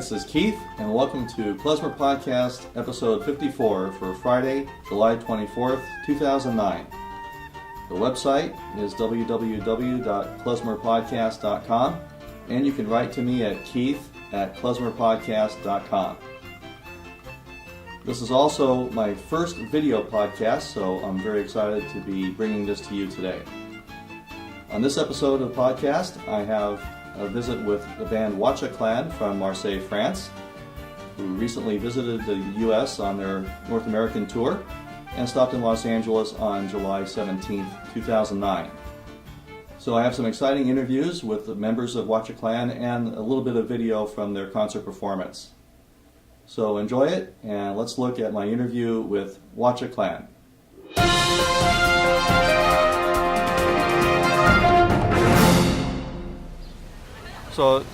this is Keith, and welcome to Klezmer Podcast, episode 54 for Friday, July 24th, 2009. The website is www.klezmerpodcast.com, and you can write to me at keith@klezmerpodcast.com. This is also my first video podcast, so I'm very excited to be bringing this to you today. On this episode of the podcast, I have a visit with the band Watcha Clan from Marseille, France, who recently visited the U.S. on their North American tour and stopped in Los Angeles on July 17th, 2009. So I have some exciting interviews with the members of Watcha Clan and a little bit of video from their concert performance. So enjoy it, and let's look at my interview with Watcha Clan. So,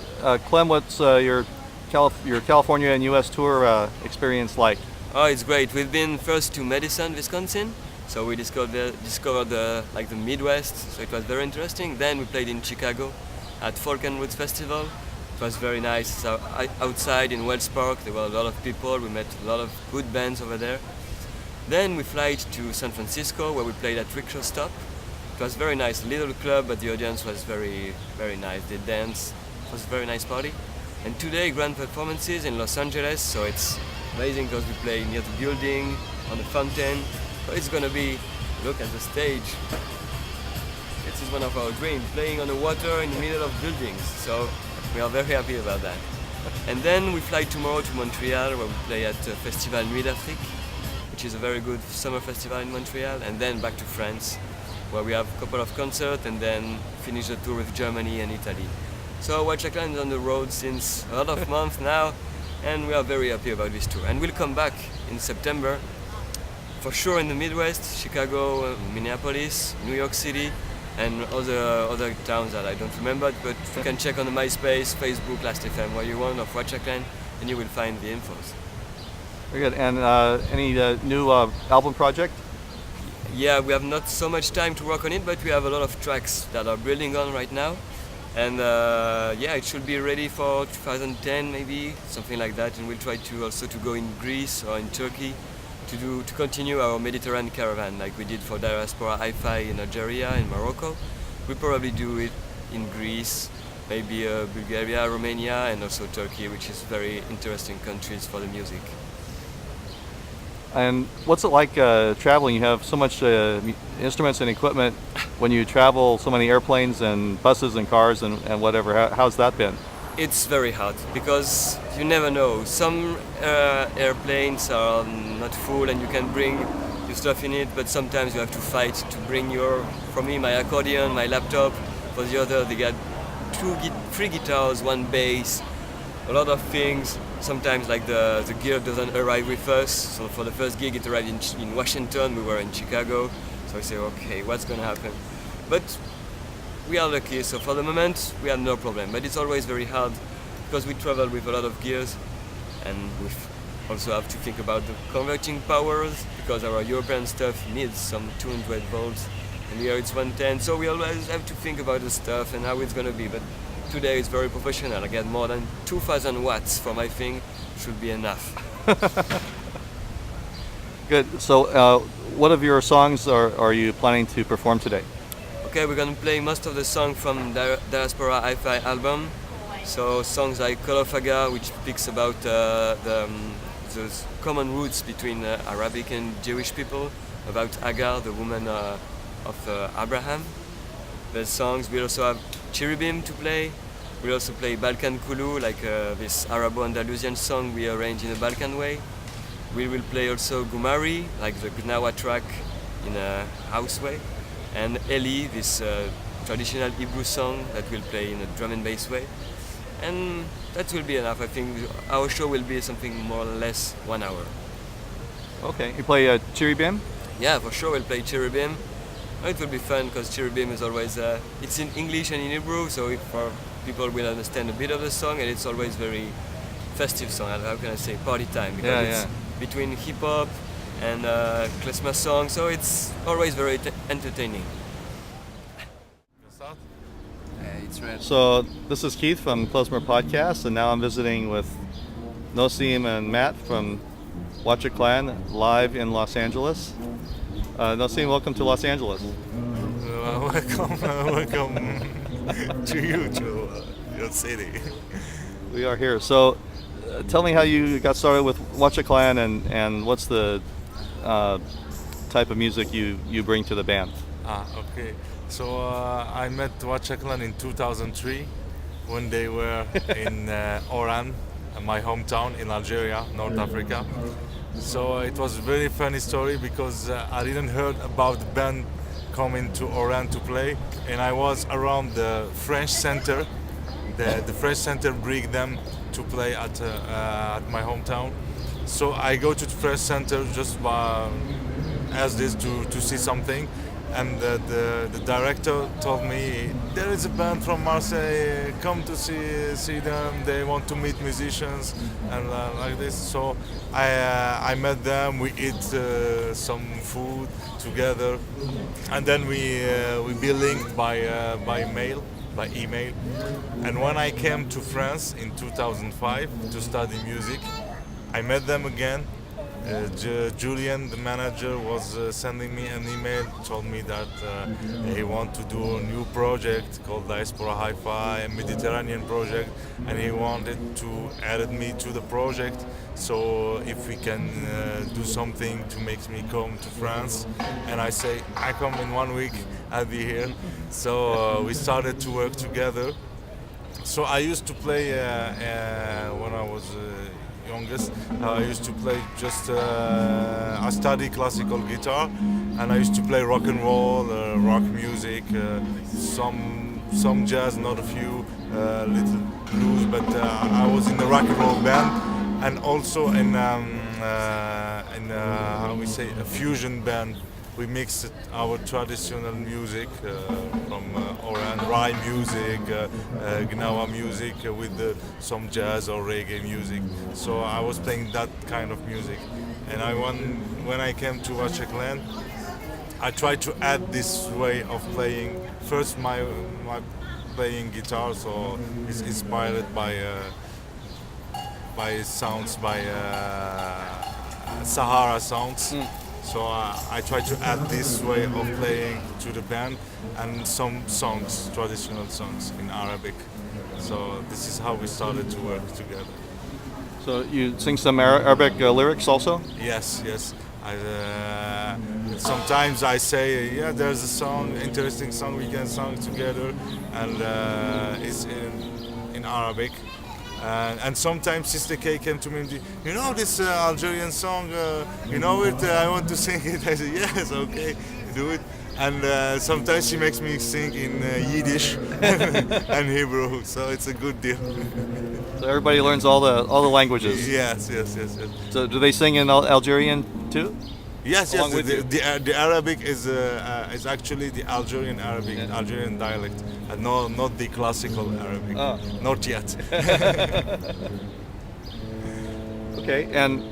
Clem, what's your California and U.S. tour experience like? Oh, it's great. We've been first to Madison, Wisconsin, so we discovered the Midwest, so it was very interesting. Then we played in Chicago at Folk and Roots Festival. It was very nice. So outside in Wells Park, there were a lot of people. We met a lot of good bands over there. Then we flew to San Francisco, where we played at Rickshaw Stop. It was very nice, little club, but the audience was very, very nice. They danced. It was a very nice party. And today, grand performances in Los Angeles, so it's amazing because we play near the building, on the fountain. So it's gonna be, look at the stage. This is one of our dreams, playing on the water in the middle of buildings. So we are very happy about that. And then we fly tomorrow to Montreal, where we play at Festival Nuit d'Afrique, which is a very good summer festival in Montreal. And then back to France, where we have a couple of concerts and then finish the tour with Germany and Italy. So Watcha Clan is on the road since a lot of months now, and we are very happy about this tour. And we'll come back in September, for sure in the Midwest, Chicago, Minneapolis, New York City, and other towns that I don't remember, but you can check on the MySpace, Facebook, Last.fm, where you want, of Watcha Clan, and you will find the infos. Very good. And any new album project? Yeah, we have not so much time to work on it, but we have a lot of tracks that are building on right now. And it should be ready for 2010 maybe, something like that. And we'll try to also to go in Greece or in Turkey to continue our Mediterranean caravan like we did for Diaspora Hi-Fi in Algeria and Morocco. We'll probably do it in Greece, maybe Bulgaria, Romania, and also Turkey, which is very interesting countries for the music. And what's it like traveling? You have so much instruments and equipment when you travel, so many airplanes and buses and cars and whatever. How's that been? It's very hard because you never know. Some airplanes are not full and you can bring your stuff in it, but sometimes you have to fight to bring for me, my accordion, my laptop. For the other, they got three guitars, one bass, a lot of things. Sometimes like the gear doesn't arrive with us. So for the first gig it arrived in Washington, we were in Chicago. So I say, okay, what's gonna happen? But we are lucky, so for the moment we have no problem. But it's always very hard because we travel with a lot of gears and we also have to think about the converting powers because our European stuff needs some 200 volts and here it's 110. So we always have to think about the stuff and how it's gonna be. But today it's very professional. I get more than 2,000 watts for my thing. Should be enough. Good. So what of your songs are you planning to perform today? Okay, we're gonna play most of the songs from Diaspora Hi-Fi album. So songs like Kolofaga, which speaks about the common roots between Arabic and Jewish people, about Agar, the woman of Abraham. The songs, we also have Cherubim to play. We also play Balkan Kulu, like this Arabo-Andalusian song we arrange in a Balkan way. We will play also Gumari, like the Gnawa track in a house way. And Eli, this traditional Hebrew song that we'll play in a drum and bass way. And that will be enough. I think our show will be something more or less 1 hour. Okay, you play Cherubim? Yeah, for sure we'll play Cherubim. It will be fun because Cherubim is always, it's in English and in Hebrew, so for people will understand a bit of the song, and it's always very festive song, how can I say, party time, because it's between hip-hop and Klezmer song, so it's always very entertaining. So this is Keith from Klezmer Podcast, and now I'm visiting with Nassim and Matt from Watcha Clan live in Los Angeles. Nassim, welcome to Los Angeles. Welcome to you, to your city. We are here. So tell me how you got started with Watcha Clan and what's the type of music you bring to the band. Okay. So I met Watcha Clan in 2003 when they were in Oran, my hometown in Algeria, North Africa. So it was a very funny story because I didn't heard about the band coming to Oran to play, and I was around the French Center. The French Center bring them to play at my hometown. So I go to the French Center just as this to see something, and the director told me there is a band from Marseille, come to see them, they want to meet musicians and like this. So I met them, we eat some food together, and then we be linked by email. And when I came to France in 2005 to study music, I met them again. Julian, the manager, was sending me an email, told me that he want to do a new project called Diaspora Hi-Fi, a Mediterranean project, and he wanted to add me to the project. So if we can do something to make me come to France, and I say I come in 1 week, I'll be here. So we started to work together. So I used to play when I was youngest. I used to play just I studied classical guitar, and I used to play rock and roll, rock music, some jazz, not a few, little blues. But I was in the rock and roll band, and also in how we say, a fusion band. We mixed our traditional music from Oran, Rai music, Gnawa music with some jazz or reggae music. So I was playing that kind of music. And when I came to Watcha Clan, I tried to add this way of playing. First, my playing guitar, so it's inspired by sounds, by Sahara sounds. So I try to add this way of playing to the band, and some songs, traditional songs in Arabic. So this is how we started to work together. So you sing some Arabic lyrics also? Yes. Sometimes I say, yeah, there's a song, interesting song, we can sing together, and it's in Arabic. And sometimes Sista Ka came to me and you know this Algerian song, you know it, I want to sing it. I said, yes, okay, do it. And sometimes she makes me sing in Yiddish and Hebrew, so it's a good deal. So everybody learns all the languages. Yes. So do they sing in Algerian too? Yes. The Arabic is actually the Algerian Arabic, Algerian dialect, and not the classical Arabic. Oh. Not yet. Okay, and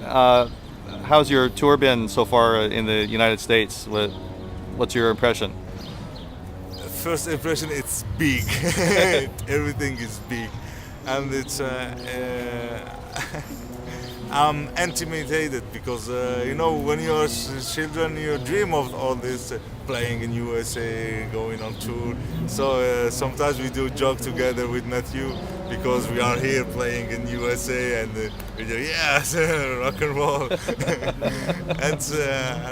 how's your tour been so far in the United States? What's your impression? First impression, it's big. Everything is big, and it's. I'm intimidated because you know, when you're children you dream of all this, playing in USA, going on tour. So sometimes we do joke together with Matthew because we are here playing in USA, and we do yes, rock and roll. and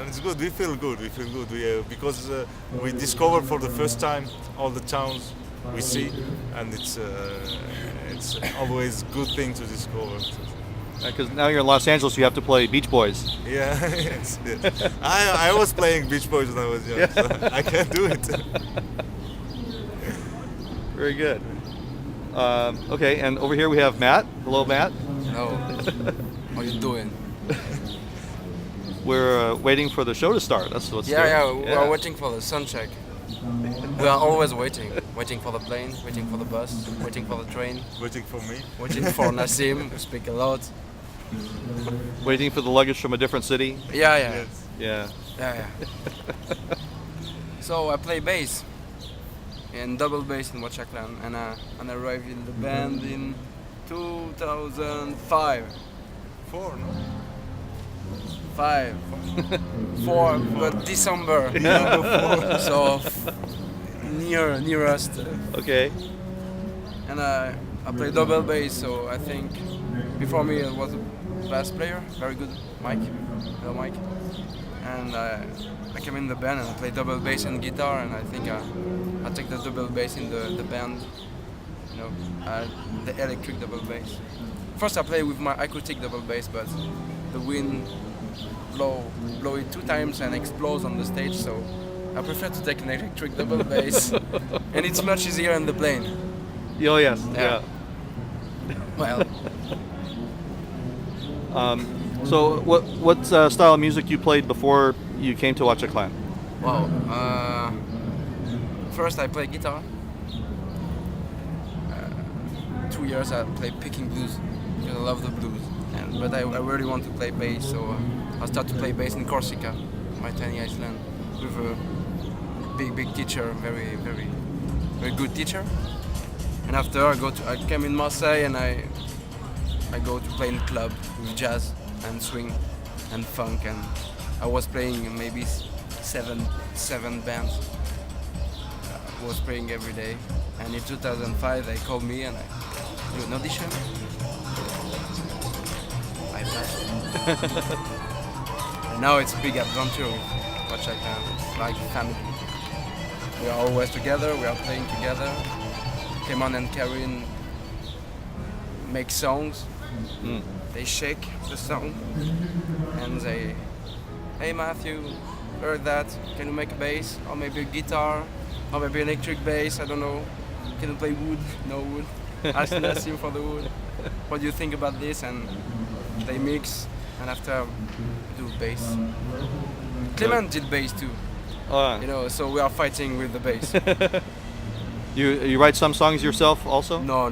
it's good. We feel good. Because we discover for the first time all the towns we see, and it's always good thing to discover. Because now you're in Los Angeles, you have to play Beach Boys. Yeah, yes. I was playing Beach Boys when I was young, so I can do it. Very good. Okay, and over here we have Matt. Hello, Matt. Hello. How you doing? We're waiting for the show to start. That's what's We're waiting for the sound check. We are always waiting for the plane, waiting for the bus, waiting for the train, Waiting for me. waiting for Nassim, who speak a lot. Waiting for the luggage from a different city. Yeah. Yeah. So I play bass, and double bass in Watcha Clan, and I arrived in the band in 2005. 4, no? 5, 4, but December. So nearest. Okay. And I play double bass, so I think before me it was a bass player, very good, Mike, hello Mike. And I came in the band and I play double bass and guitar, and I think I take the double bass in the band, you know, the electric double bass. First I play with my acoustic double bass, but the wind blow it 2 times and explodes on the stage, so I prefer to take an electric double bass, and it's much easier in the plane. Oh yes. Yeah. Well, So what style of music you played before you came to Watcha Clan? wow. First I played guitar. 2 years I played picking blues because I love the blues. But I really want to play bass, so I started to play bass in Corsica, my tiny island, with a big teacher, very good teacher. And after I came in Marseille and I go to play in club with jazz and swing and funk, and I was playing maybe seven bands. I was playing every day, and in 2005 they called me and I do an audition. I passed. And now it's a big adventure with Watcha Clan. It's like family. We are always together, we are playing together. Cayman and Karen make songs. They shake the song and they, hey Matthew, heard that, can you make a bass? Or maybe a guitar, or maybe electric bass, I don't know. Can you play wood? No wood. Ask Nassim for the wood. What do you think about this? And they mix, and after do bass. Clement did bass too, you know, so we are fighting with the bass. You write some songs yourself also? No.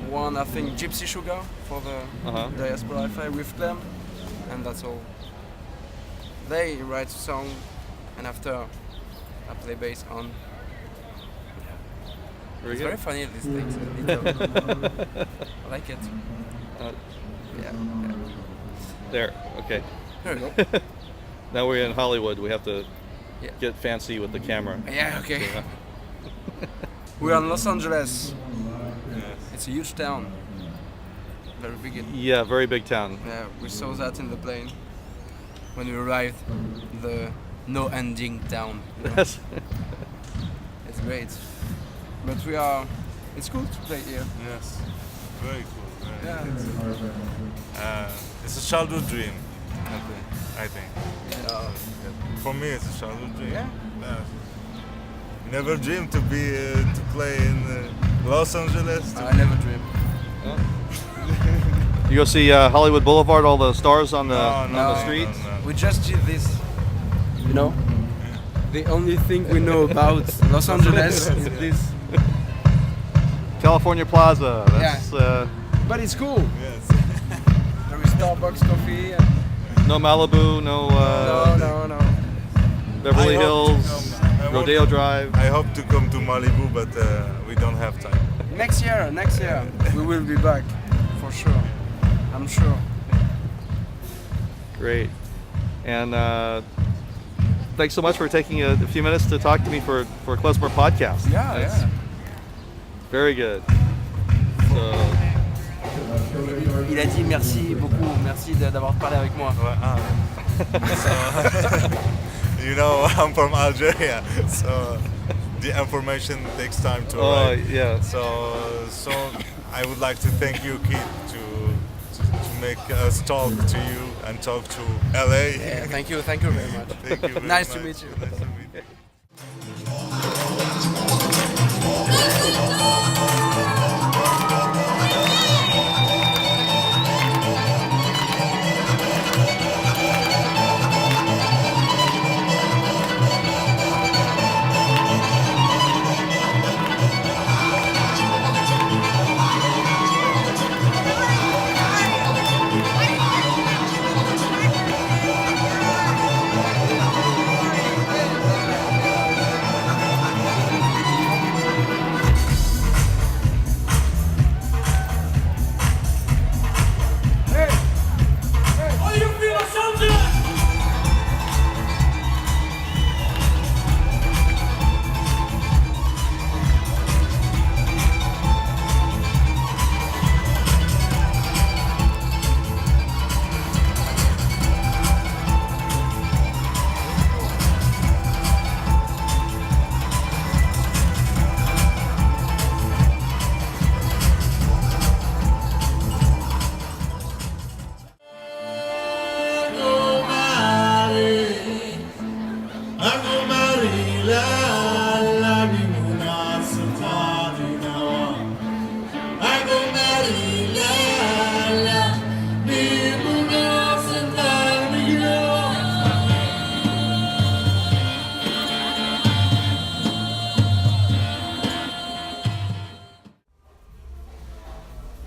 One, I think, Gypsy Sugar for the Diaspora Hi-Fi with Clem, and that's all. They write a song, and after I play bass on. It's very funny, these things. I like it. Yeah. There, okay. There we go. Now we're in Hollywood. We have to Yeah. get fancy with the camera. Yeah, okay. We're in Los Angeles. It's a huge town. Very big. Yeah, very big town. Yeah, we saw that in the plane when we arrived. The no-ending town. You know? Yes. It's great. But it's cool to play here. Yes, very cool. Yeah. It's a childhood dream, I think. Yeah. For me, it's a childhood dream. Yeah. Never dreamed to be to play in Los Angeles. I never dreamed. You go see Hollywood Boulevard, all the stars on the streets? No. We just did this. You know? The only thing we know about Los Angeles is this. California Plaza. That's, But it's cool. Yes. There is Starbucks coffee. no Malibu, no No. I Beverly hope Hills, to come. Rodeo Drive. I hope to come to Malibu, but we don't have time. Next year, we will be back for sure. I'm sure. Great. And thanks so much for taking a few minutes to talk to me for Klezmer podcast. Yeah. Very good. So, Il a dit merci beaucoup, merci d'avoir parlé avec moi. You know, I'm from Algeria, so the information takes time to arrive. yeah. So I would like to thank you, Keith, to make us talk to you and talk to LA. Yeah, thank you very much. Thank you very Nice much. to meet you. Nice to meet you.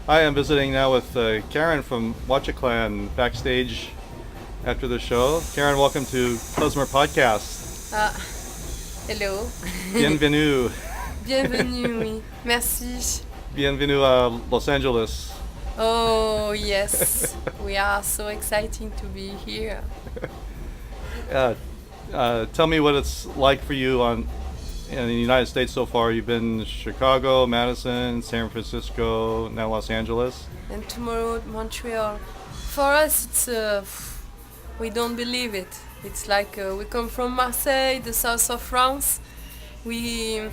Hi, I'm visiting now with Karen from Watcha Clan backstage after the show. Karen, welcome to Klezmer Podcast. Hello. Bienvenue. Bienvenue, oui. Merci. Bienvenue à Los Angeles. Oh, yes. We are so exciting to be here. Tell me what it's like for you in the United States so far. You've been Chicago, Madison, San Francisco, now Los Angeles. And tomorrow, Montreal. For us, it's we don't believe it. It's like we come from Marseille, the south of France. We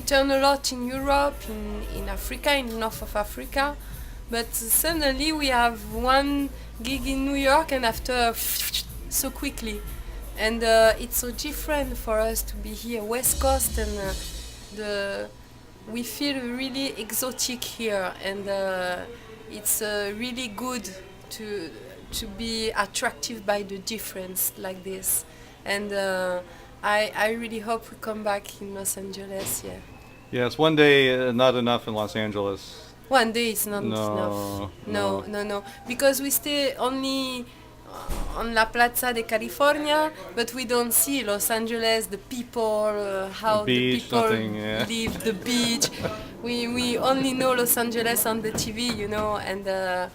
turn a lot in Europe, in Africa, in the north of Africa. But suddenly we have one gig in New York, and after so quickly. And it's so different for us to be here, West Coast, and we feel really exotic here, and it's really good to be attractive by the difference like this. And I really hope we come back in Los Angeles. Yeah. Yes, one day not enough in Los Angeles. One day is not No, enough. No. Because we stay only on La Plaza de California, but we don't see Los Angeles, the people, how beach, the people nothing, yeah. live, the beach. We only know Los Angeles on the TV, and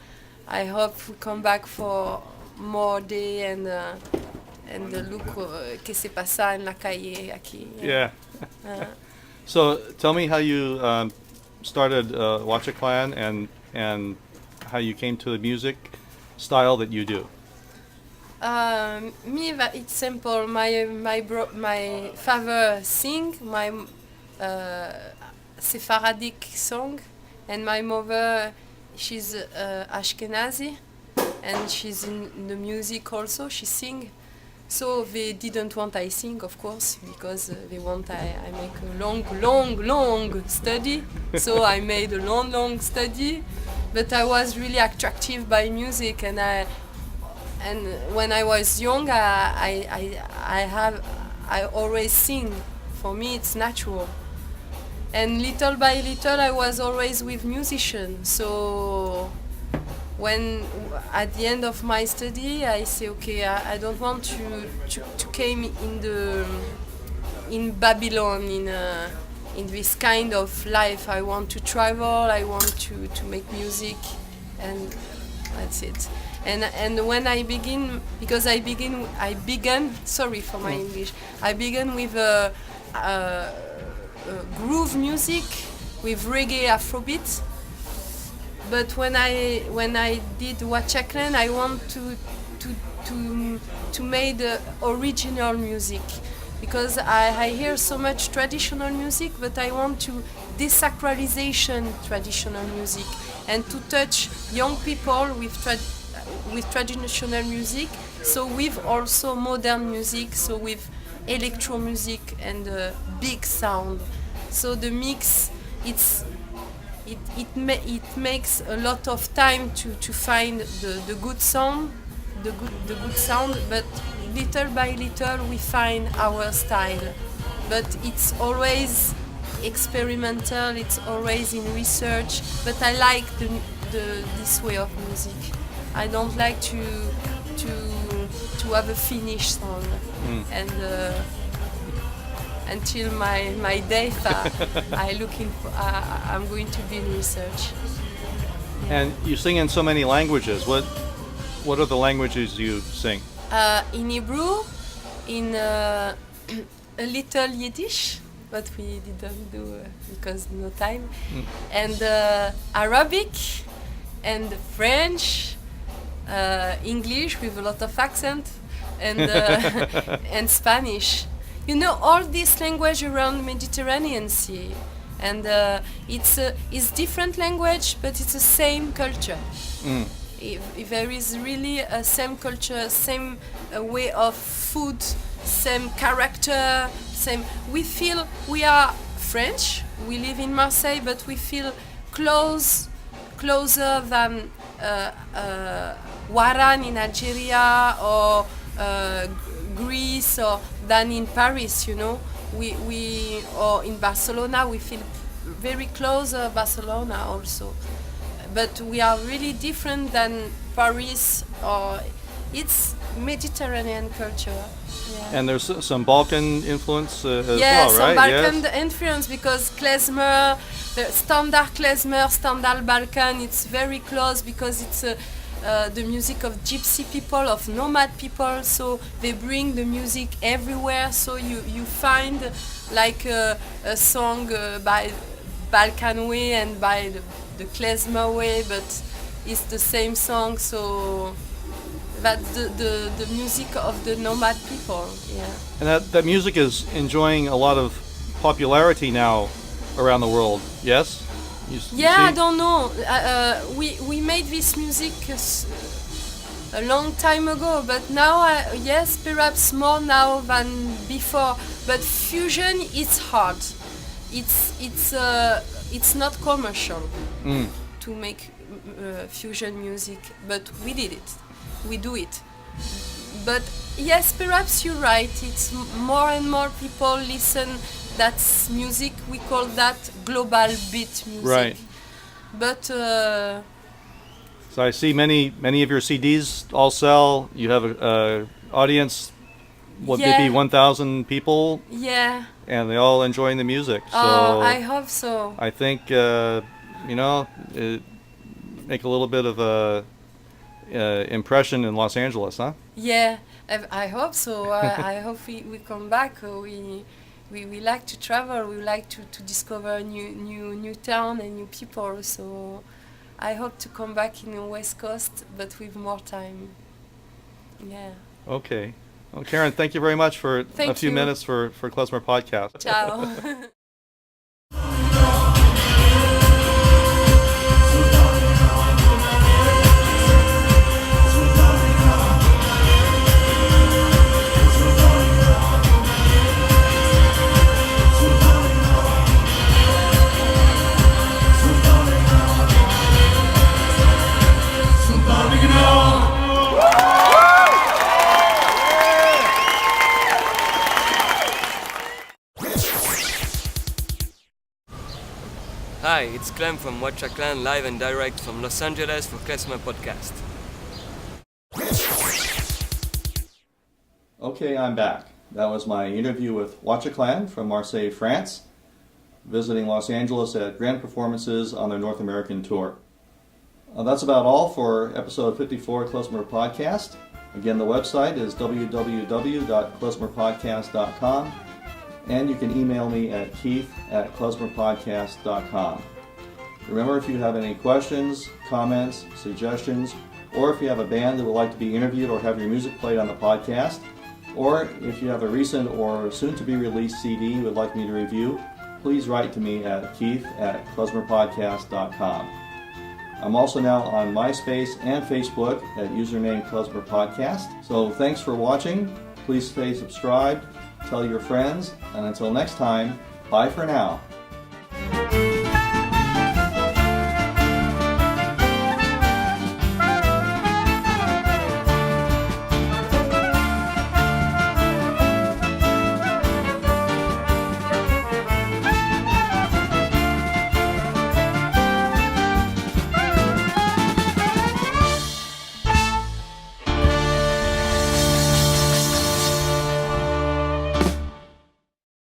I hope we come back for more day and look que se pasa en la calle aquí. Yeah. So tell me how you started Watcha Clan and how you came to the music style that you do. It's simple. My father sing my Sephardic song, and my mother, she's Ashkenazi, and she's in the music also. She sing. So they didn't want I sing, of course, because they want I make a long study. So I made a long study, but I was really attractive by music, and when I was young, I always sing. For me, it's natural. And little by little, I was always with musicians. So when at the end of my study, I say, okay, I don't want to came in Babylon in this kind of life. I want to travel. I want to make music, and that's it. And when I begin, because I began. Sorry for my English. I began with groove music, with reggae, Afrobeat. But when I did Watcha Clan, I want to make the original music, because I hear so much traditional music, but I want to desacralization traditional music and to touch young people with traditional music, so with also modern music, so with electro music and big sound. So the mix, it makes a lot of time to find the good sound, the good sound, but little by little we find our style. But it's always experimental, it's always in research, but I like this way of music. I don't like to have a finished song, and until my death, I'm going to be in research. And you sing in so many languages. What are the languages you sing? In Hebrew, in a little Yiddish, but we didn't do because no time, and Arabic, and French, English with a lot of accent, and and Spanish. All this language around Mediterranean Sea, and it's different language, but it's the same culture. If there is really a same culture, same way of food, same character, same. We feel we are French. We live in Marseille, but we feel closer than Waran in Algeria or Greece, or than in Paris. We or in Barcelona, we feel very close. Barcelona also, but we are really different than Paris, or it's Mediterranean culture. Yeah. And there's some Balkan influence as Yeah, well, some right? Balkan influence, because Klezmer, the standard Klezmer, standard Balkan, it's very close because it's the music of gypsy people, of nomad people, so they bring the music everywhere, so you find like a song by Balkan way and by the Klezmer way, but it's the same song, so that's the music of the nomad people, yeah. And that music is enjoying a lot of popularity now around the world, yes? You Yeah, see? I don't know. We made this music a long time ago, but now, yes, perhaps more now than before. But fusion is hard. It's not commercial to make fusion music, but we did it. We do it. But yes, perhaps you're right. It's more and more people listen. That's music. We call that global beat music. Right. But So I see many of your CDs all sell. You have a audience, what, Yeah. maybe 1,000 people, yeah, and they all enjoying the music. So I hope so. I think make a little bit of a impression in Los Angeles, huh? Yeah, I hope so. I hope we come back. We like to travel. We like to discover new town and new people. So I hope to come back in the West Coast, but with more time. Yeah. Okay. Well, Karen, thank you very much for a Thank few you. minutes for Klezmer Podcast. Ciao. Hi, it's Clem from Watcha Clan, live and direct from Los Angeles for Klezmer Podcast. Okay, I'm back. That was my interview with Watcha Clan from Marseille, France, visiting Los Angeles at grand performances on their North American tour. That's about all for episode 54 Klezmer Podcast. Again, the website is www.klezmerpodcast.com, and you can email me at keith@klezmerpodcast.com. Remember, if you have any questions, comments, suggestions, or if you have a band that would like to be interviewed or have your music played on the podcast, or if you have a recent or soon-to-be-released CD you would like me to review, please write to me at keith@klezmerpodcast.com. I'm also now on MySpace and Facebook at username Klezmer Podcast. So thanks for watching. Please stay subscribed, tell your friends, and until next time, bye for now.